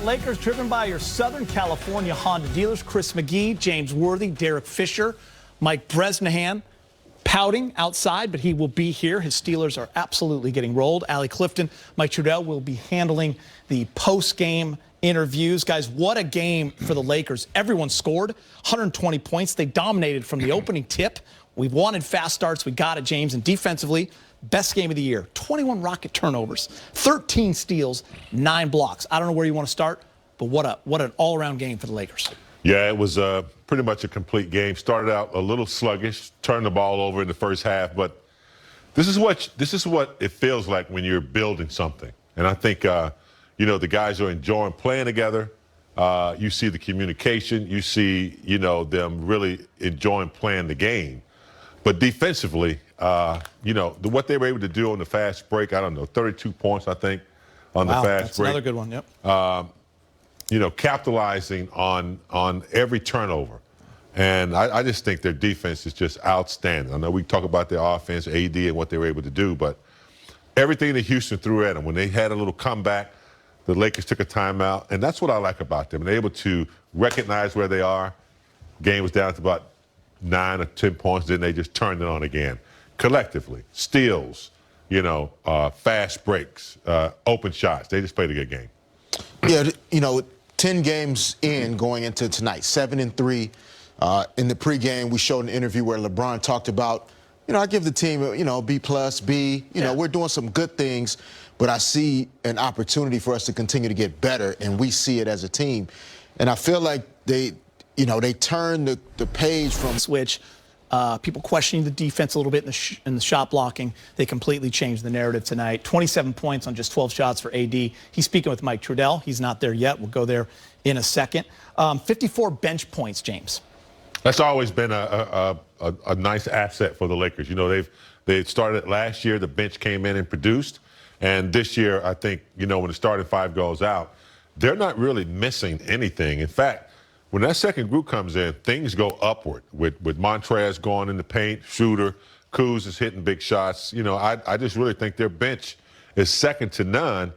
Lakers driven by your Southern California Honda dealers, Chris McGee, James Worthy, Derek Fisher, Mike Bresnahan, pouting outside, but he will be here. His Steelers are absolutely getting rolled. Allie Clifton, Mike Trudell will be handling the post-game interviews. Guys, what a game for the Lakers. Everyone scored 120 points. They dominated from the opening tip. We've wanted fast starts. We got it, James. And defensively, best game of the year. 21 rocket turnovers, 13 steals, 9 blocks. I don't know where you want to start, but what an all-around game for the Lakers. Yeah, it was pretty much a complete game. Started out a little sluggish, turned the ball over in the first half, but this is what it feels like when you're building something. And I think the guys are enjoying playing together. You see the communication. You see them really enjoying playing the game. But defensively, what they were able to do on the fast break, I don't know, 32 points, I think, on the fast break. That's another good one, yep. Capitalizing on every turnover. And I just think their defense is just outstanding. I know we talk about their offense, AD, and what they were able to do, but everything that Houston threw at them, when they had a little comeback, the Lakers took a timeout, and that's what I like about them. They're able to recognize where they are. Game was down to about 9 or 10 points, then they just turned it on again. Collectively, steals, fast breaks, open shots. They just played a good game. Yeah, 10 games in going into tonight, 7-3. In the pregame, we showed an interview where LeBron talked about, I give the team, B+, B. We're doing some good things, but I see an opportunity for us to continue to get better, and we see it as a team. And I feel like they turned the page from switch. People questioning the defense a little bit in the shot blocking. They completely changed the narrative tonight. 27 points on just 12 shots for AD. He's speaking with Mike Trudell. He's not there yet. We'll go there in a second. 54 bench points, James. That's always been a nice asset for the Lakers. They started last year. The bench came in and produced. And this year, I think, when the starting five goes out, they're not really missing anything. In fact, when that second group comes in, things go upward with Montrez going in the paint, shooter, Kuz is hitting big shots. I just really think their bench is second to none.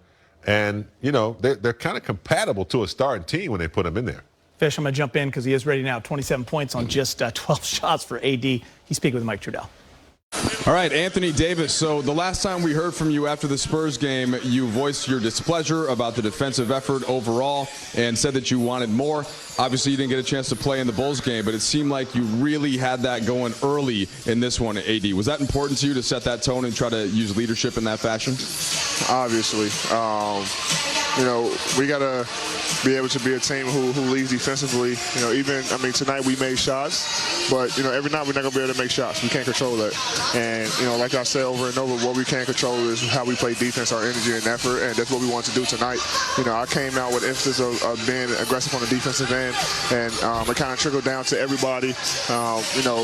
And, they're kind of compatible to a starting team when they put them in there. Fish, I'm going to jump in because he is ready now. 27 points on just 12 shots for AD. He's speaking with Mike Trudell. All right, Anthony Davis, so the last time we heard from you after the Spurs game, you voiced your displeasure about the defensive effort overall and said that you wanted more. Obviously, you didn't get a chance to play in the Bulls game, but it seemed like you really had that going early in this one, AD. Was that important to you to set that tone and try to use leadership in that fashion? Obviously. We got to be able to be a team who leads defensively. Tonight we made shots, but, every night we're not going to be able to make shots. We can't control that. And, like I said over and over, what we can't control is how we play defense, our energy and effort, and that's what we want to do tonight. I came out with emphasis of being aggressive on the defensive end, and it kind of trickled down to everybody,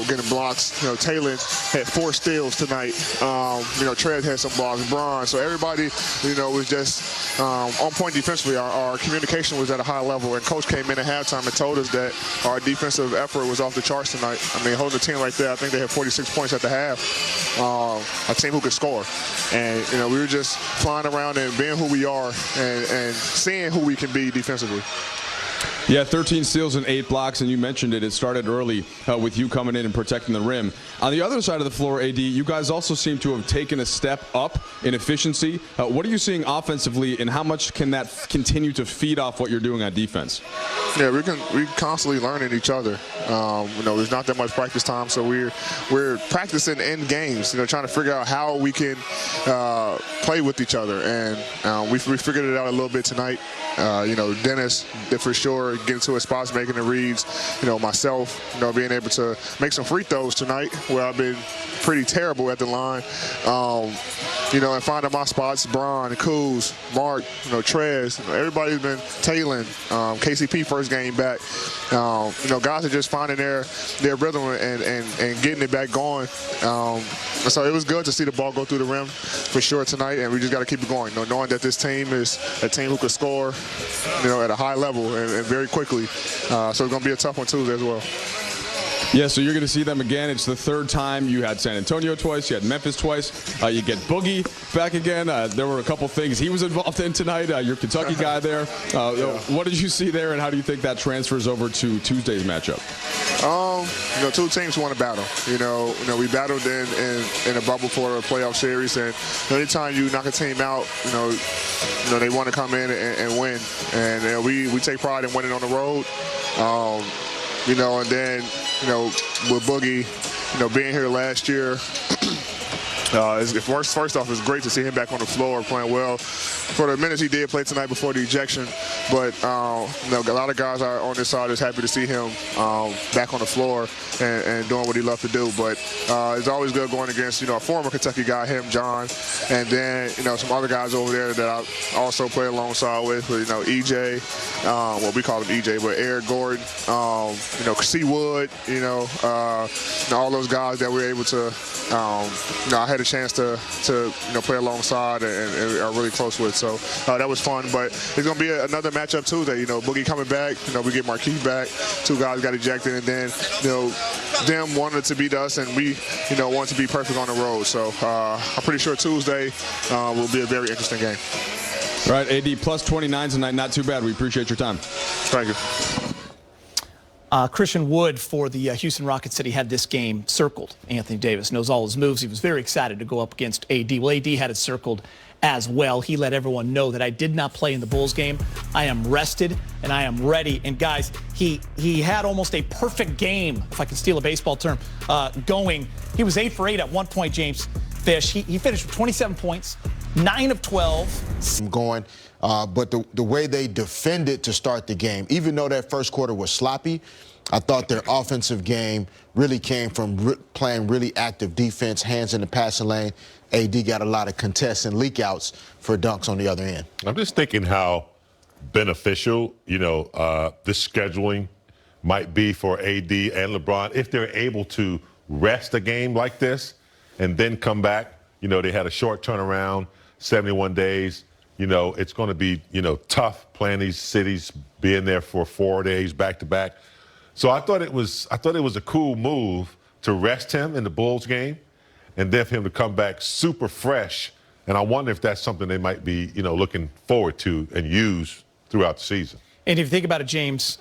getting blocks. Taylor had 4 steals tonight. Trez had some blocks, Bron. So everybody, was just on point defensively. Our communication was at a high level, and Coach came in at halftime and told us that our defensive effort was off the charts tonight. Holding a team like that, I think they had 46 points at the half. A team who could score. And, we were just flying around and being who we are and seeing who we can be defensively. Yeah, 13 steals and 8 blocks, and you mentioned it. It started early with you coming in and protecting the rim. On the other side of the floor, AD, you guys also seem to have taken a step up in efficiency. What are you seeing offensively, and how much can that continue to feed off what you're doing on defense? Yeah, we're constantly learning each other. There's not that much practice time, so we're practicing in games. Trying to figure out how we can play with each other, and we figured it out a little bit tonight. Dennis, for sure, getting to his spots, making the reads. Myself, being able to make some free throws tonight, where I've been pretty terrible at the line. And finding my spots, Bron, Kuz, Mark, Trez, everybody's been tailing. KCP first game back. Guys are just finding their rhythm and getting it back going. So it was good to see the ball go through the rim for sure tonight, and we just got to keep it going. Knowing that this team is a team who can score, at a high level and very quickly. So it's going to be a tough one Tuesday as well. Yeah, so you're going to see them again. It's the third time. You had San Antonio twice. You had Memphis twice. You get Boogie back again. There were a couple things he was involved in tonight. Your Kentucky guy there. What did you see there, and how do you think that transfers over to Tuesday's matchup? Two teams want to battle. We battled in a bubble for a playoff series, and anytime you knock a team out, they want to come in and win. And we take pride in winning on the road. And then, with Boogie, being here last year, first off, it's great to see him back on the floor playing well. For the minutes he did play tonight before the ejection, but a lot of guys are on this side is happy to see him back on the floor and doing what he loves to do. But it's always good going against a former Kentucky guy, John, and then some other guys over there that I also play alongside with. EJ, well, we call him EJ, but Eric Gordon, C. Wood, all those guys that we're able to. I had a chance to play alongside and are really close with. So that was fun. But it's going to be another matchup Tuesday. Boogie coming back. We get Marquise back. Two guys got ejected, and then them wanted to beat us, and we want to be perfect on the road. So I'm pretty sure Tuesday will be a very interesting game. All right, AD plus 29 tonight. Not too bad. We appreciate your time. Thank you. Christian Wood for the Houston Rockets said he had this game circled. Anthony Davis knows all his moves. He was very excited to go up against AD. Well, AD had it circled as well. He let everyone know that I did not play in the Bulls game. I am rested and I am ready. And guys, he had almost a perfect game, if I can steal a baseball term, going. He was 8 for 8 at one point, James Fish. He finished with 27 points, 9 of 12. But the way they defended to start the game, even though that first quarter was sloppy, I thought their offensive game really came from playing really active defense, hands in the passing lane. AD got a lot of contests and leak-outs for dunks on the other end. I'm just thinking how beneficial, this scheduling might be for AD and LeBron if they're able to rest a game like this and then come back. They had a short turnaround, 71 days. It's going to be, tough playing these cities, being there for 4 days back to back. So I thought it was a cool move to rest him in the Bulls game and then for him to come back super fresh. And I wonder if that's something they might be, looking forward to and use throughout the season. And if you think about it, James,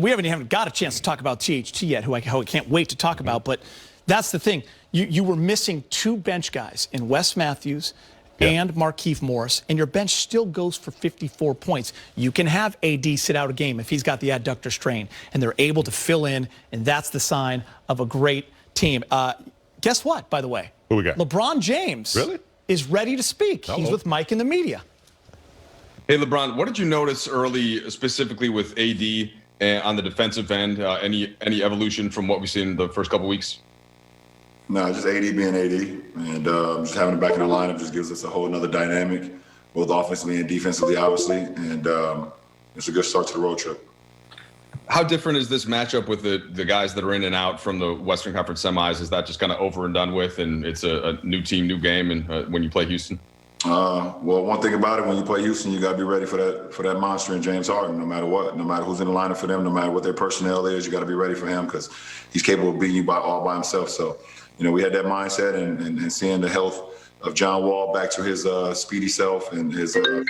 we haven't even got a chance to talk about THT yet, who I can't wait to talk about. But that's the thing. You were missing 2 bench guys in Wes Matthews and Markieff Morris, and your bench still goes for 54 points. You can have AD sit out a game if he's got the adductor strain, and they're able to fill in, and that's the sign of a great team. Guess what, by the way? Who we got? LeBron James is ready to speak. He's with Mike in the media. Hey, LeBron, what did you notice early, specifically with AD on the defensive end? Any evolution from what we've seen in the first couple weeks? No, just AD being AD, and just having him back in the lineup just gives us a whole another dynamic, both offensively and defensively, obviously, and it's a good start to the road trip. How different is this matchup with the guys that are in and out from the Western Conference semis? Is that just kind of over and done with, and it's a new team, new game, and when you play Houston? Well, one thing about it, when you play Houston, you got to be ready for that monster in James Harden, no matter what, no matter who's in the lineup for them, no matter what their personnel is, you got to be ready for him because he's capable of beating you all by himself. So, we had that mindset and seeing the health of John Wall back to his speedy self and his work.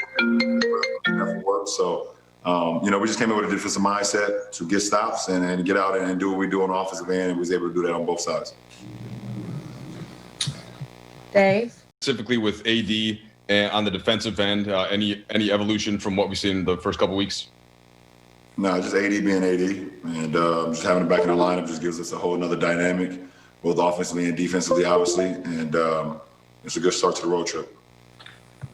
So, we just came in with a defensive mindset to get stops and get out and do what we do on the offensive end, and we was able to do that on both sides. Dave? Specifically with AD on the defensive end, any evolution from what we've seen in the first couple weeks? No, just AD being AD, and just having him back in the lineup just gives us a whole another dynamic, both offensively and defensively, obviously, and it's a good start to the road trip.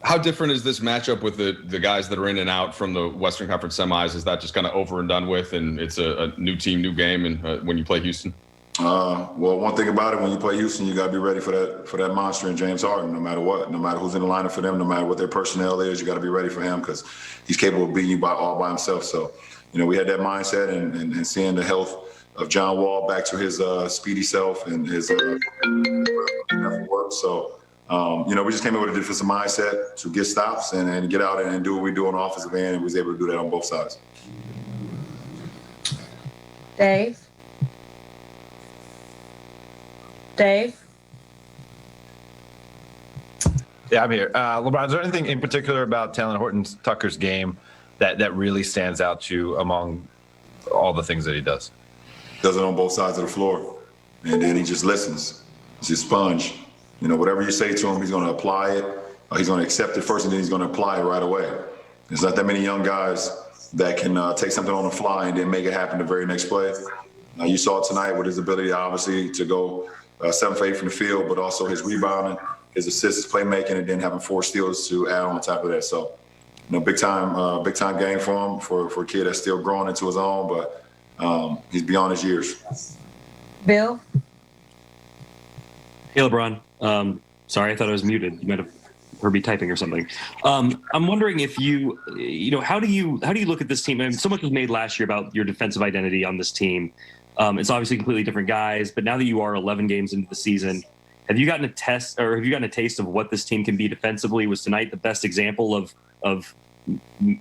How different is this matchup with the guys that are in and out from the Western Conference semis? Is that just kind of over and done with, and it's a new team, new game, and when you play Houston? Well, one thing about it, when you play Houston, you got to be ready for that monster in James Harden, no matter what, no matter who's in the lineup for them, no matter what their personnel is, you got to be ready for him because he's capable of beating you all by himself. So, we had that mindset and seeing the health of John Wall back to his speedy self and his work. So, we just came in with a defensive mindset to get stops and get out and do what we do on the offensive end, and we was able to do that on both sides. Dave? Dave? Yeah, I'm here. LeBron, is there anything in particular about Taylor Horton-Tucker's game that really stands out to you among all the things that he does? Does it on both sides of the floor, and then he just listens. He's a sponge. You know, whatever you say to him, he's going to apply it. He's going to accept it first, and then he's going to apply it right away. There's not that many young guys that can take something on the fly and then make it happen the very next play. You saw it tonight with his ability, obviously, to go 7 for 8 from the field, but also his rebounding, his assists, his playmaking, and then having 4 steals to add on top of that. So, you know, big time game for him, for a kid that's still growing into his own, but he's beyond his years. Bill? Hey, LeBron. Sorry, I thought I was muted. You might have heard me typing or something. I'm wondering if how do you look at this team? I mean, so much was made last year about your defensive identity on this team. It's obviously completely different guys, but now that you are 11 games into the season, have you gotten a taste of what this team can be defensively? Was tonight the best example of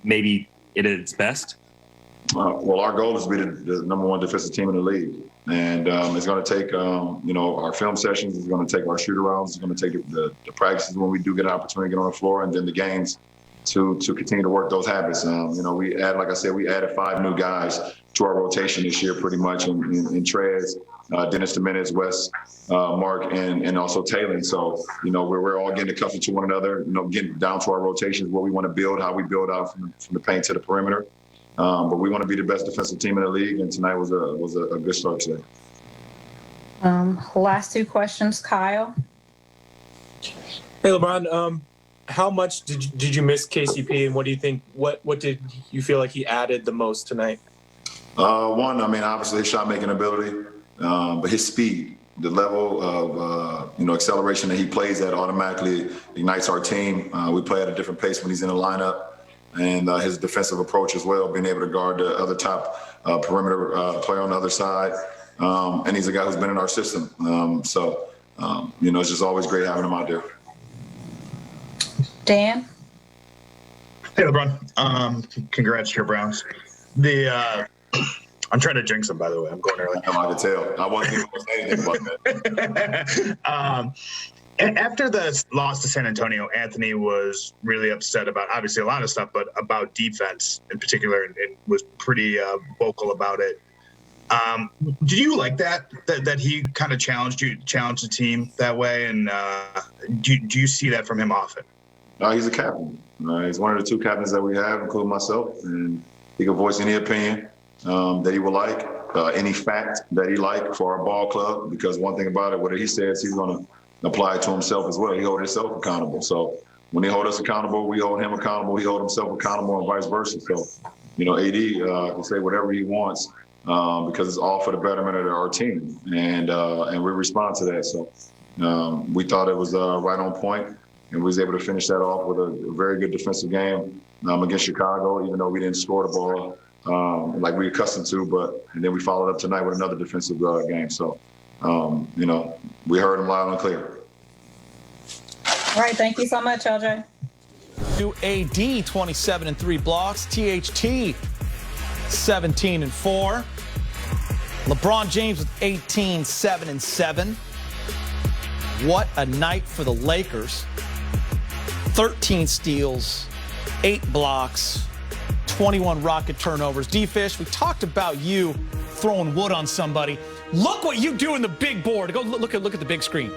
maybe it at its best? Well, our goal is to be the number 1 defensive team in the league. And it's going to take, our film sessions. It's going to take our shoot-arounds. It's going to take the practices when we do get an opportunity to get on the floor, and then the games to continue to work those habits. We added 5 new guys to our rotation this year pretty much in Trez, Dennis Dominguez, Wes, Mark, and also Taylor. So, we're all getting accustomed to one another, getting down to our rotations, what we want to build, how we build out from the paint to the perimeter. But we want to be the best defensive team in the league, and tonight was a good start today. Last 2 questions, Kyle. Hey, LeBron. How much did you miss KCP, and what do you think? What did you feel like he added the most tonight? One, obviously his shot making ability, but his speed, the level of acceleration that he plays at automatically ignites our team. We play at a different pace when he's in the lineup. And his defensive approach as well, being able to guard the other top perimeter player on the other side. And he's a guy who's been in our system. It's just always great having him out there. Dan? Hey, LeBron. Congrats to your Browns. I'm trying to jinx them, by the way. I'm going early. I can tell. I wasn't even going to say anything about that. After the loss to San Antonio, Anthony was really upset about, obviously, a lot of stuff, but about defense in particular, and was pretty vocal about it. Did you like that he kind of challenged the team that way? And do you see that from him often? He's a captain. He's one of the 2 captains that we have, including myself, and he can voice any opinion that he would like, any fact that he like for our ball club. Because one thing about it, whatever he says, he's going to apply it to himself as well. He holds himself accountable. So when he holds us accountable, we hold him accountable. He holds himself accountable, and vice versa. So, AD can say whatever he wants because it's all for the betterment of our team, and we respond to that. So we thought it was right on point, and we was able to finish that off with a very good defensive game against Chicago, even though we didn't score the ball like we're accustomed to. And then we followed up tonight with another defensive game. So. We heard him loud and clear. All right, thank you so much, LJ. To AD, 27 and 3 blocks. THT, 17 and 4. LeBron James with 18, 7 and 7. What a night for the Lakers. 13 steals, 8 blocks, 21 rocket turnovers. D-Fish, we talked about you throwing wood on somebody. Look what you do in the big board. Go look at the big screen.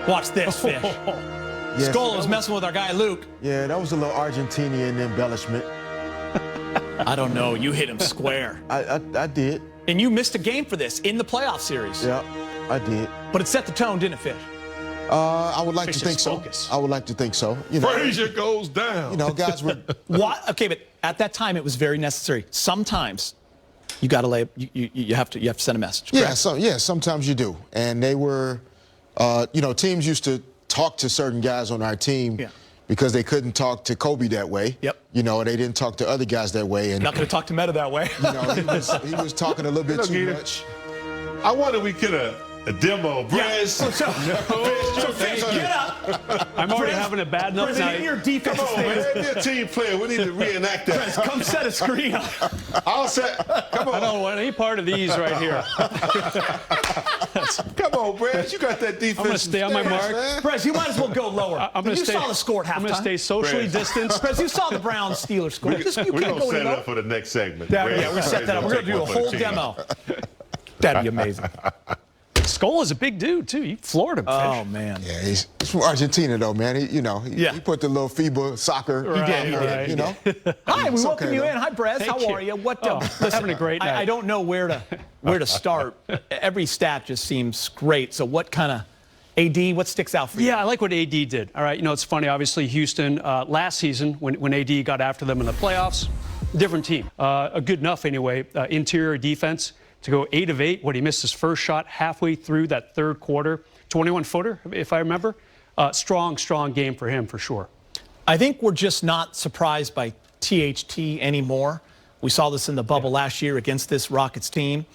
Watch this, Fish. Yes, Skolo was messing with our guy Luke. Yeah, that was a little Argentinian embellishment. I don't know. You hit him square. I did. And you missed a game for this in the playoff series. Yeah, I did. But it set the tone, didn't it, Fish? I would like to think so. I would like to think so. Frazier goes down. Guys were. What? Okay, but at that time it was very necessary. Sometimes you got to lay. You have to send a message. Correct? Yeah. Sometimes you do. And they were, teams used to talk to certain guys on our team because they couldn't talk to Kobe that way. Yep. They didn't talk to other guys that way. And not going to talk to Meta that way. he was talking a little bit too much. I wonder we could have A demo, Brez. So Fish, get up. I'm already having a bad enough President, night. your defense Come on, man. Be a team player. We need to reenact that. Prez, come set a screen up. I'll set. Come on. I don't want any part of these right here. Come on, Brez. You got that defense. I'm going to stay on my mark. Man. Prez, you might as well go lower. I'm going to you stay. saw the score at halftime. I'm going to stay socially Brez. distanced. Prez, you saw the Browns-Steelers score. We're You going can't to go set any it lower. up for the next segment. Yeah, we set that up. We're going to do a whole demo. That'd be amazing. Skull is a big dude, too. You floored him, Fish. Oh, man. Yeah, he's from Argentina, though, man. He put the little FIBA soccer. Right. You know. Hi, we It's welcome okay, you though. in. Hi, Brez. Thank How you. are you? What? Listen, having a great night. I don't know where to start. Every stat just seems great. So what kind of AD? What sticks out for you? Yeah, I like what AD did. All right, it's funny. Obviously, Houston last season when AD got after them in the playoffs, different team. A good enough anyway. Interior defense to go 8 of 8. He missed his first shot halfway through that third quarter. 21-footer, if I remember. Strong game for him for sure. I think we're just not surprised by THT anymore. We saw this in the bubble last year against this Rockets team,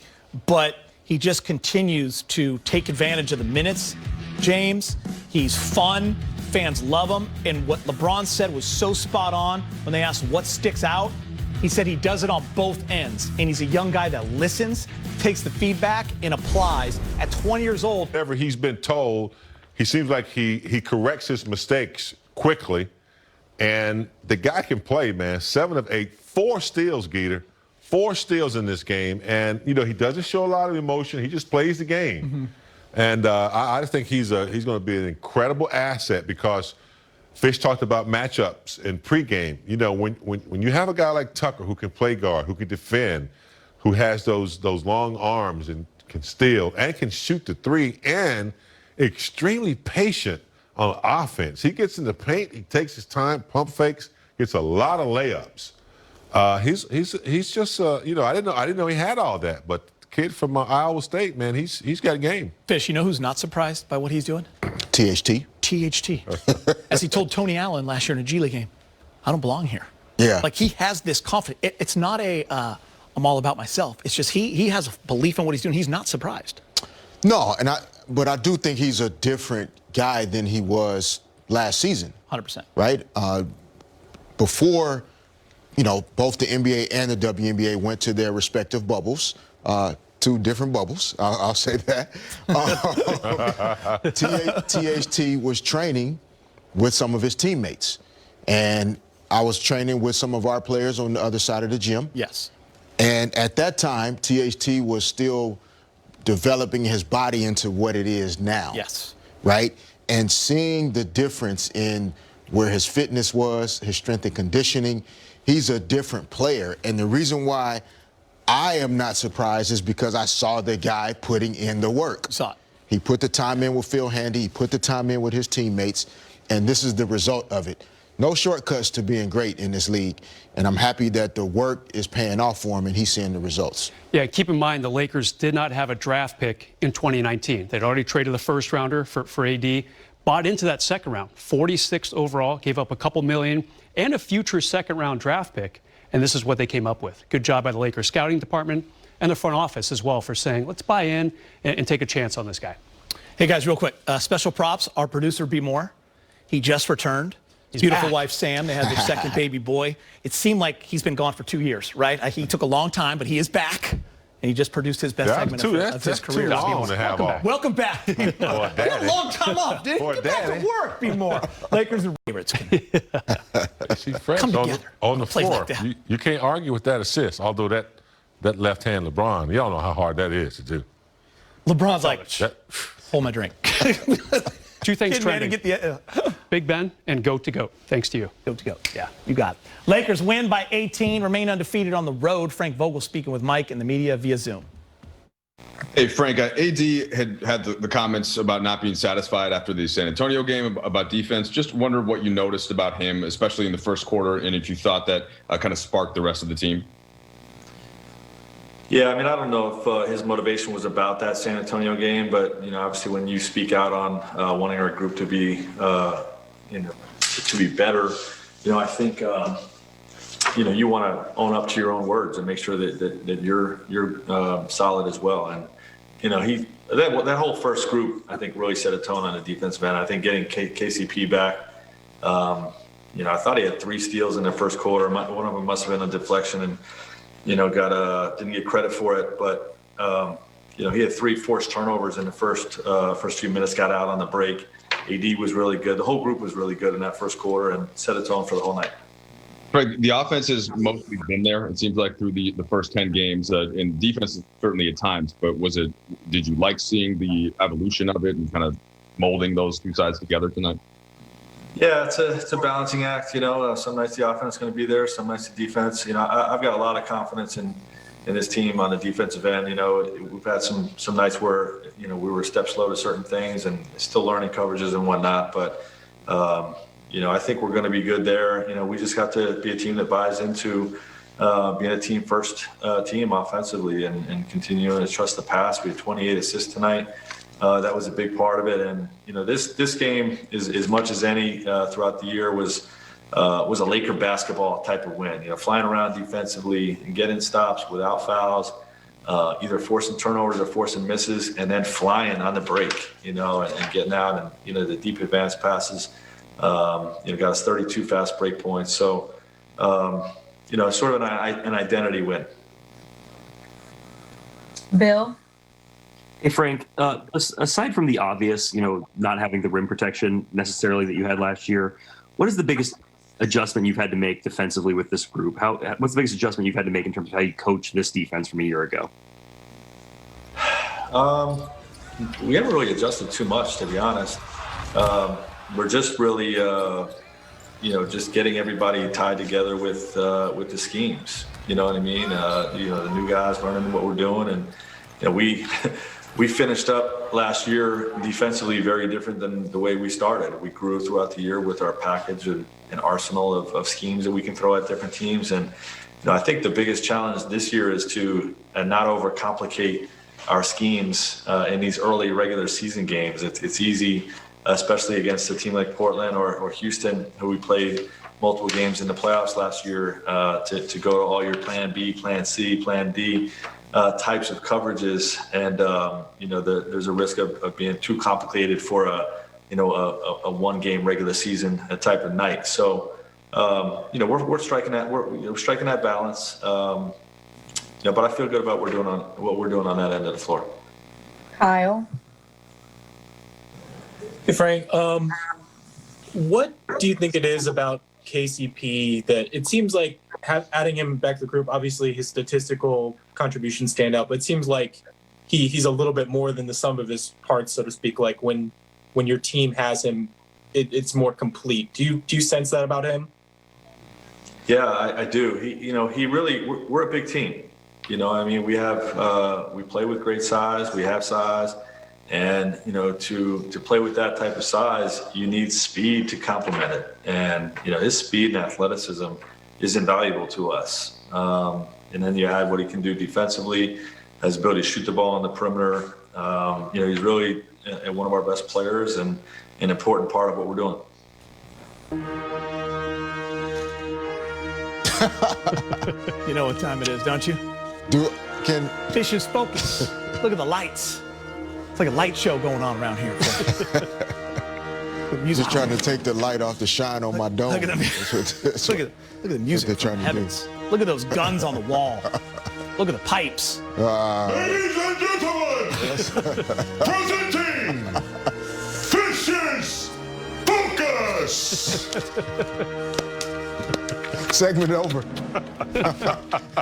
but he just continues to take advantage of the minutes. James, he's fun. Fans love him. And what LeBron said was so spot on when they asked what sticks out. He said he does it on both ends. And he's a young guy that listens, takes the feedback, and applies. At 20 years old. Whatever he's been told, he seems like he corrects his mistakes quickly. And the guy can play, man. 7 of 8, 4 steals, Geeter. 4 steals in this game. And, he doesn't show a lot of emotion. He just plays the game. Mm-hmm. And I just think he's going to be an incredible asset because Fish talked about matchups in pregame. When you have a guy like Tucker who can play guard, who can defend, who has those long arms and can steal and can shoot the three and extremely patient on offense. He gets in the paint, he takes his time, pump fakes, gets a lot of layups. He's just I didn't know he had all that, but the kid from Iowa State, man, he's got a game. Fish, you know who's not surprised by what he's doing? THT. As he told Tony Allen last year in a G League game, I don't belong here. Yeah. Like he has this confidence. It's not I'm all about myself. It's just he has a belief in what he's doing. He's not surprised. No, but I do think he's a different guy than he was last season. 100%. Right? Before, both the NBA and the WNBA went to their respective bubbles. 2 different bubbles, I'll say that. THT was training with some of his teammates. And I was training with some of our players on the other side of the gym. Yes. And at that time, THT was still developing his body into what it is now. Yes. Right? And seeing the difference in where his fitness was, his strength and conditioning, he's a different player. And the reason why I am not surprised is because I saw the guy putting in the work. Saw it. He put the time in with Phil Handy. He put the time in with his teammates. And this is the result of it. No shortcuts to being great in this league. And I'm happy that the work is paying off for him and he's seeing the results. Yeah, keep in mind the Lakers did not have a draft pick in 2019. They'd already traded the first rounder for AD, bought into that second round, 46th overall, gave up a couple million and a future second round draft pick. And this is what they came up with. Good job by the Lakers scouting department and the front office as well for saying, let's buy in and take a chance on this guy. Hey, guys, real quick. Special props. Our producer, B. Moore, he just returned. His beautiful wife, Sam, they had their second baby boy. It seemed like he's been gone for 2 years, right? He took a long time, but he is back. And he just produced his best segment of his career. Too long to have off. Welcome back. You got a long time off, dude. Get back to work, B. Moore. Lakers are favorites. See, Fred's Come together. on the Plays floor. like that. You can't argue with that assist, although that left hand LeBron, y'all know how hard that is to do. LeBron's like, hold my drink. 2 things Kid, man, trending. get the, Big Ben and GOAT to GOAT. Thanks to you. GOAT to GOAT. Yeah, you got it. Lakers win by 18, remain undefeated on the road. Frank Vogel speaking with Mike and the media via Zoom. Hey, Frank, AD had the comments about not being satisfied after the San Antonio game about defense. Just wondered what you noticed about him, especially in the first quarter, and if you thought that kind of sparked the rest of the team. Yeah, I mean, I don't know if his motivation was about that San Antonio game, but, obviously when you speak out on wanting our group to be, to be better, I think, you want to own up to your own words and make sure that you're solid as well. And, he that whole first group, I think, really set a tone on the defensive end. I think getting KCP back, I thought he had 3 steals in the first quarter. One of them must have been a deflection, and didn't get credit for it. But he had 3 forced turnovers in the first few minutes. Got out on the break. AD was really good. The whole group was really good in that first quarter and set a tone for the whole night. Right, the offense has mostly been there. It seems like through the first 10 games, and defense certainly at times. But did you like seeing the evolution of it and kind of molding those 2 sides together tonight? Yeah, it's a balancing act. Some nights the offense is going to be there, some nights the defense. I've got a lot of confidence in this team on the defensive end. We've had some nights where we were a step slow to certain things and still learning coverages and whatnot. But I think we're going to be good there. We just got to be a team that buys into being a team first team offensively and continuing to trust the pass. We had 28 assists tonight. That was a big part of it. And this game is as much as any throughout the year was a Laker basketball type of win. Flying around defensively and getting stops without fouls, either forcing turnovers or forcing misses, and then flying on the break. And getting out and the deep advanced passes. Got us 32 fast break points. So sort of an identity win. Bill? Hey, Frank, aside from the obvious, not having the rim protection necessarily that you had last year, what is the biggest adjustment you've had to make defensively with this group? What's the biggest adjustment you've had to make in terms of how you coach this defense from a year ago? We haven't really adjusted too much, to be honest. We're just really, just getting everybody tied together with the schemes. You know what I mean? The new guys learning what we're doing, and we finished up last year defensively very different than the way we started. We grew throughout the year with our package and arsenal of schemes that we can throw at different teams. And I think the biggest challenge this year is to not overcomplicate our schemes in these early regular season games. It's easy, especially against a team like Portland or Houston, who we played multiple games in the playoffs last year, to go to all your plan B, plan C, plan D types of coverages. And, there's a risk of being too complicated for a one-game regular season type of night. So, we're striking that balance. But I feel good about what we're doing on that end of the floor. Kyle? Hey, Frank, what do you think it is about KCP that it seems like adding him back to the group, obviously his statistical contributions stand out, but it seems like he's a little bit more than the sum of his parts, so to speak. Like when your team has him, it's more complete. Do you sense that about him? Yeah, I do. We're a big team. We play with great size. We have size. And, to play with that type of size, you need speed to complement it. And, his speed and athleticism is invaluable to us. And then you add what he can do defensively, his ability to shoot the ball on the perimeter. He's really one of our best players and an important part of what we're doing. You know what time it is, don't you? Fish is focus. Look at the lights. It's like a light show going on around here. Just trying to take the light off the shine on my dome. Look at the music. They're trying to do. Look at those guns on the wall. Look at the pipes. Ladies and gentlemen, presenting Fish's Focus. Segment over.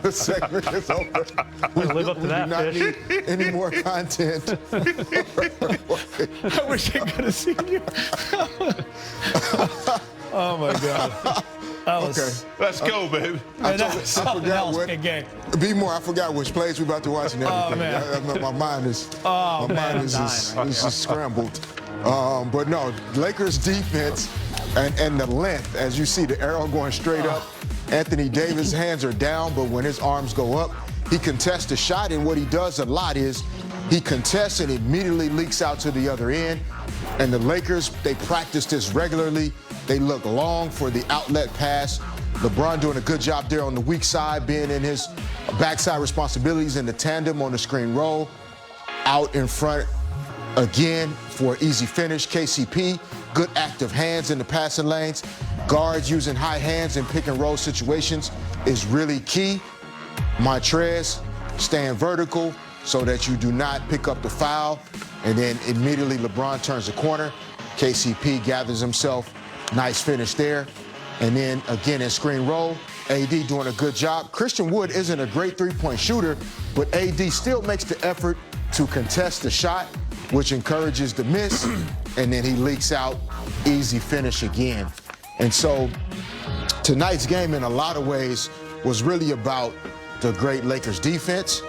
The segment is over. We live up to that, do not Fish. need any more content. I wish I could have seen you. Oh my God. Okay. Let's go, baby. I forgot what. Be more. I forgot which plays we're about to watch and everything. Oh, man. My mind is. Oh, my man, mind is I'm just scrambled. But no, Lakers defense and the length, as you see the arrow going straight up. Anthony Davis' hands are down, but when his arms go up, he contests the shot. And what he does a lot is he contests and immediately leaks out to the other end. And the Lakers, they practice this regularly. They look long for the outlet pass. LeBron doing a good job there on the weak side, being in his backside responsibilities in the tandem on the screen roll. Out in front again, for an easy finish. KCP, good active hands in the passing lanes. Guards using high hands in pick and roll situations is really key. Montrez staying vertical so that you do not pick up the foul. And then immediately LeBron turns the corner. KCP gathers himself. Nice finish there. And then again in screen roll, AD doing a good job. Christian Wood isn't a great three-point shooter, but AD still makes the effort to contest the shot, which encourages the miss. And then he leaks out, easy finish again. And so tonight's game in a lot of ways was really about the great Lakers defense.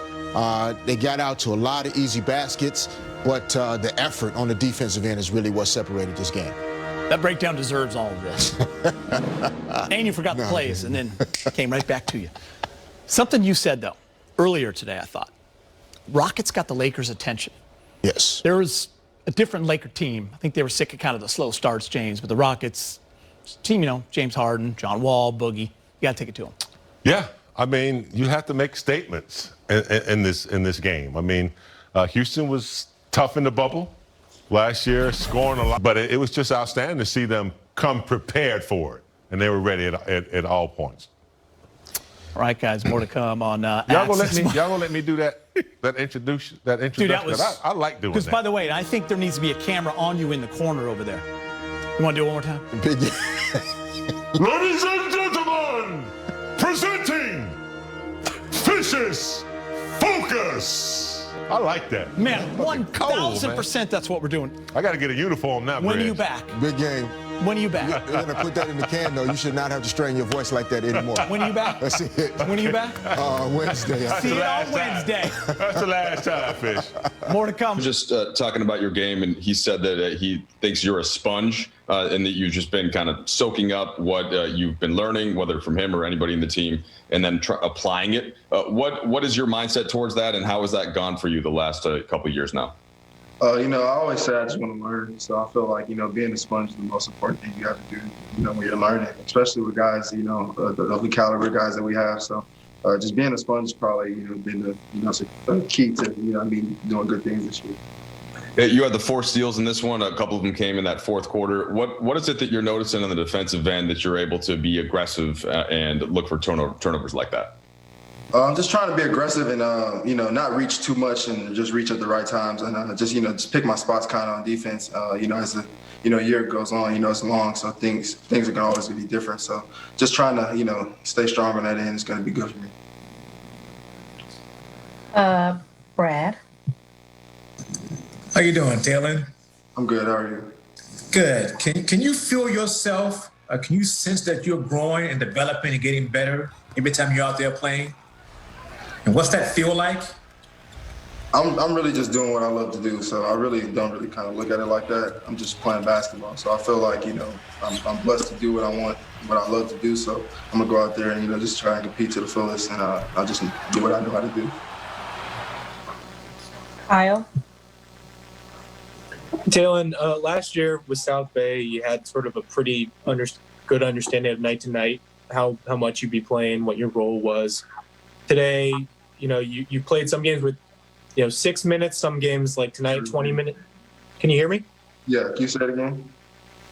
They got out to a lot of easy baskets, but the effort on the defensive end is really what separated this game. That breakdown deserves all of this. And you forgot the plays and then came right back to you. Something you said, though, earlier today, I thought. Rockets got the Lakers' attention. Yes. There was a different Laker team. I think they were sick of kind of the slow starts, James, but the Rockets team, you know, James Harden, John Wall, Boogie, you got to take it to them. Yeah, I mean, you have to make statements in this game. I mean, Houston was tough in the bubble last year, scoring a lot, but it was just outstanding to see them come prepared for it, and they were ready at all points. All right, guys, more to come on. Y'all gonna let me do that introduction? Dude, that was, I like doing that. Because by the way, I think there needs to be a camera on you in the corner over there. You want to do it one more time? Ladies and gentlemen, presenting Fishes Focus. I like that. Man, 1,000% that's what we're doing. I got to get a uniform now. When are you back? Big game. When are you back? You're going to put that in the can, though. You should not have to strain your voice like that anymore. When are you back? That's it. When are you back? Wednesday. See you on Wednesday. That's the last time, Fish. More to come. Just talking about your game, and he said that he thinks you're a sponge and that you've just been kind of soaking up what you've been learning, whether from him or anybody in the team, and then applying it. What is your mindset towards that, and how has that gone for you the last couple of years now? You know, I always say I just want to learn. So I feel like, you know, being a sponge is the most important thing you have to do, you know, when you're learning, especially with guys, you know, the caliber guys that we have. So just being a sponge probably, you know, been the key to, you know, doing good things this year. You had the 4 steals in this one. A couple of them came in that fourth quarter. What is it that you're noticing on the defensive end that you're able to be aggressive and look for turnovers like that? I'm just trying to be aggressive and, you know, not reach too much and just reach at the right times and just, you know, just pick my spots kind of on defense. You know, as the, you know, year goes on, you know, it's long, so things are going to always be different. So just trying to, you know, stay strong on that end is going to be good for me. Brad. How you doing, Taylor? I'm good. How are you? Good. Can you feel yourself? Can you sense that you're growing and developing and getting better every time you're out there playing? And what's that feel like? I'm really just doing what I love to do, so I really don't really kind of look at it like that. I'm just playing basketball, so I feel like, you know, I'm blessed to do what I want, what I love to do. So I'm gonna go out there and, you know, just try and compete to the fullest, and I'll just do what I know how to do. Kyle. Talon, last year with South Bay, you had sort of a pretty good understanding of night to night, how much you'd be playing, what your role was. Today, you know, you played some games with, you know, 6 minutes, some games like tonight, 20 minutes. Can you hear me? Yeah, can you say it again?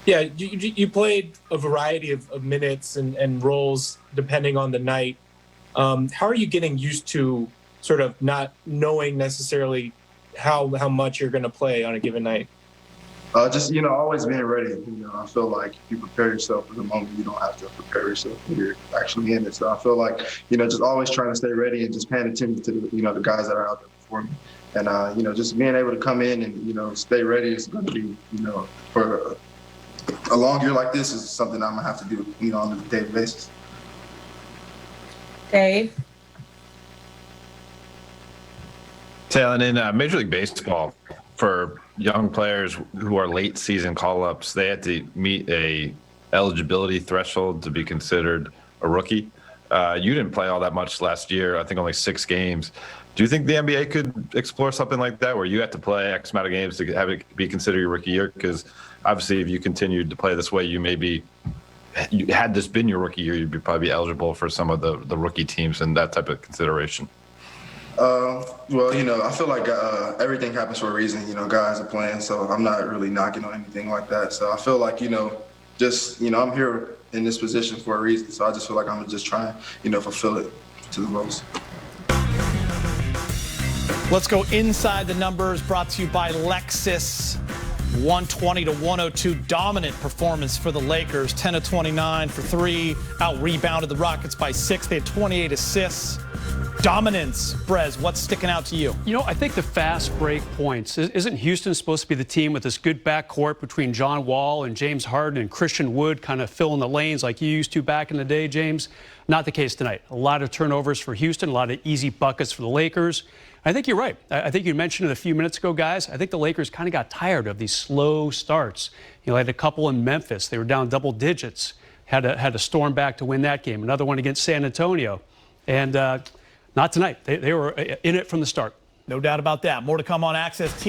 Yeah, you played a variety of minutes and roles depending on the night. How are you getting used to sort of not knowing necessarily how much you're going to play on a given night? Just, you know, always being ready. You know, I feel like if you prepare yourself for the moment, you don't have to prepare yourself when you're actually in it. So I feel like, you know, just always trying to stay ready and just paying attention to the, you know, the guys that are out there before me. And, you know, just being able to come in and, you know, stay ready is going to be, you know, for a long year like this is something I'm going to have to do, you know, on a daily basis. Dave. Talon, in Major League Baseball, for young players who are late season call-ups, they had to meet a eligibility threshold to be considered a rookie. You didn't play all that much last year. I think only 6 games. Do you think the NBA could explore something like that, where you have to play X amount of games to have it be considered your rookie year? Because obviously, if you continued to play this way, had this been your rookie year, you'd probably be eligible for some of the rookie teams and that type of consideration. Well, I feel like everything happens for a reason. Guys are playing, so I'm not really knocking on anything like that. So I feel like, I'm here in this position for a reason. So I just feel like I'm just trying, fulfill it to the most. Let's go inside the numbers, brought to you by Lexus. 120 to 102, dominant performance for the Lakers. 10 of 29 for 3, out-rebounded the Rockets by 6. They had 28 assists. Dominance. Brez, what's sticking out to you? I think the fast break points. Isn't Houston supposed to be the team with this good backcourt between John Wall and James Harden and Christian Wood kind of filling the lanes like you used to back in the day, James? Not the case tonight. A lot of turnovers for Houston, a lot of easy buckets for the Lakers. I think you're right. I think you mentioned it a few minutes ago, guys. I think the Lakers kind of got tired of these slow starts. They had a couple in Memphis. They were down double digits. Had to storm back to win that game. Another one against San Antonio. And not tonight. They were in it from the start. No doubt about that. More to come on Access.